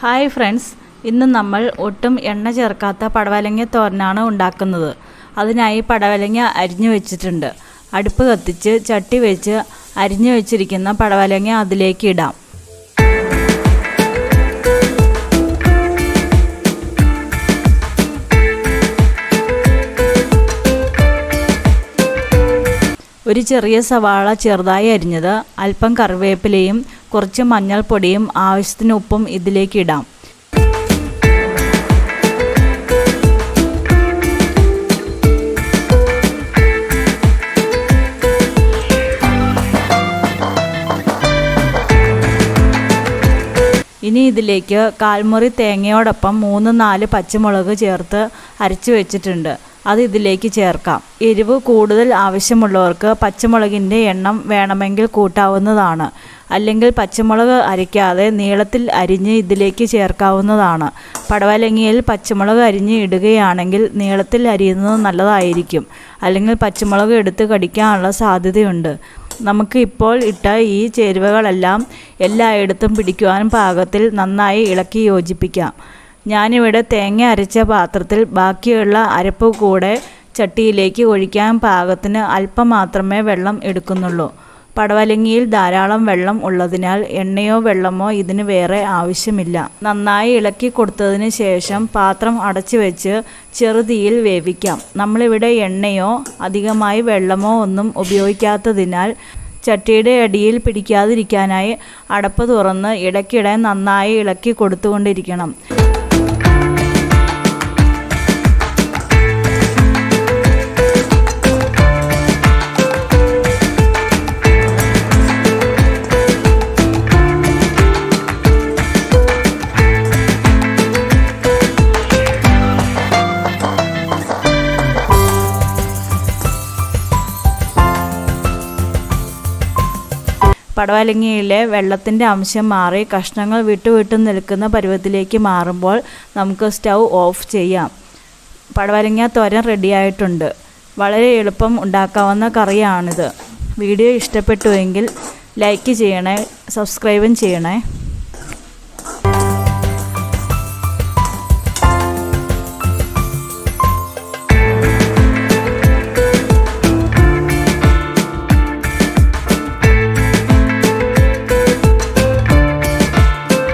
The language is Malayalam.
ഹായ് ഫ്രണ്ട്സ്, ഇന്ന് നമ്മൾ ഒട്ടും എണ്ണ ചേർക്കാത്ത പടവലങ്ങ തോരനാണ് ഉണ്ടാക്കുന്നത്. അതിനായി പടവലങ്ങ അരിഞ്ഞു വെച്ചിട്ടുണ്ട്. അടുപ്പ് കത്തിച്ച് ചട്ടി വെച്ച് അരിഞ്ഞു വെച്ചിരിക്കുന്ന പടവലങ്ങ അതിലേക്ക് ഇടാം. ഒരു ചെറിയ സവാള ചെറുതായി അരിഞ്ഞത്, അല്പം കറിവേപ്പിലയും കുറച്ച് മഞ്ഞൾപ്പൊടിയും ആവശ്യത്തിന് ഉപ്പും ഇതിലേക്ക് ഇടാം. ഇനി ഇതിലേക്ക് കാൽമുറി തേങ്ങയോടൊപ്പം 3-4 പച്ചമുളക് ചേർത്ത് അരച്ചു വെച്ചിട്ടുണ്ട്. അത് ഇതിലേക്ക് ചേർക്കാം. എരിവ് കൂടുതൽ ആവശ്യമുള്ളവർക്ക് പച്ചമുളകിൻ്റെ എണ്ണം വേണമെങ്കിൽ കൂട്ടാവുന്നതാണ്. അല്ലെങ്കിൽ പച്ചമുളക് അരയ്ക്കാതെ നീളത്തിൽ അരിഞ്ഞ് ഇതിലേക്ക് ചേർക്കാവുന്നതാണ്. പടവലങ്ങയിൽ പച്ചമുളക് അരിഞ്ഞ് ഇടുകയാണെങ്കിൽ നീളത്തിൽ അരിയുന്നത് നല്ലതായിരിക്കും. അല്ലെങ്കിൽ പച്ചമുളക് എടുത്ത് കടിക്കാനുള്ള സാധ്യതയുണ്ട്. നമുക്ക് ഇപ്പോൾ ഇട്ട ഈ ചേരുവകളെല്ലാം എല്ലായിടത്തും പിടിക്കുവാൻ പാകത്തിൽ നന്നായി ഇളക്കി യോജിപ്പിക്കാം. ഞാനിവിടെ തേങ്ങ അരച്ച പാത്രത്തിൽ ബാക്കിയുള്ള അരപ്പ് കൂടെ ചട്ടിയിലേക്ക് ഒഴിക്കാൻ പാകത്തിന് അല്പം മാത്രമേ വെള്ളം എടുക്കുന്നുള്ളൂ. പടവലങ്ങയിൽ ധാരാളം വെള്ളം ഉള്ളതിനാൽ എണ്ണയോ വെള്ളമോ ഇതിന് വേറെ ആവശ്യമില്ല. നന്നായി ഇളക്കി കൊടുത്തതിന് ശേഷം പാത്രം അടച്ചു വെച്ച് ചെറുതീയിൽ വേവിക്കാം. നമ്മളിവിടെ എണ്ണയോ അധികമായി വെള്ളമോ ഒന്നും ഉപയോഗിക്കാത്തതിനാൽ ചട്ടിയുടെ അടിയിൽ പിടിക്കാതിരിക്കാനായി അടപ്പ് തുറന്ന് ഇടയ്ക്കിടെ നന്നായി ഇളക്കി കൊടുത്തുകൊണ്ടിരിക്കണം. പടവലങ്ങയിലെ വെള്ളത്തിൻ്റെ അംശം മാറി കഷ്ണങ്ങൾ വിട്ടു നിൽക്കുന്ന പരുവത്തിലേക്ക് മാറുമ്പോൾ നമുക്ക് സ്റ്റൗ ഓഫ് ചെയ്യാം. പടവലങ്ങ തോരൻ റെഡിയായിട്ടുണ്ട്. വളരെ എളുപ്പം ഉണ്ടാക്കാവുന്ന കറിയാണിത്. വീഡിയോ ഇഷ്ടപ്പെട്ടുവെങ്കിൽ ലൈക്ക് ചെയ്യണേ, സബ്സ്ക്രൈബും ചെയ്യണേ.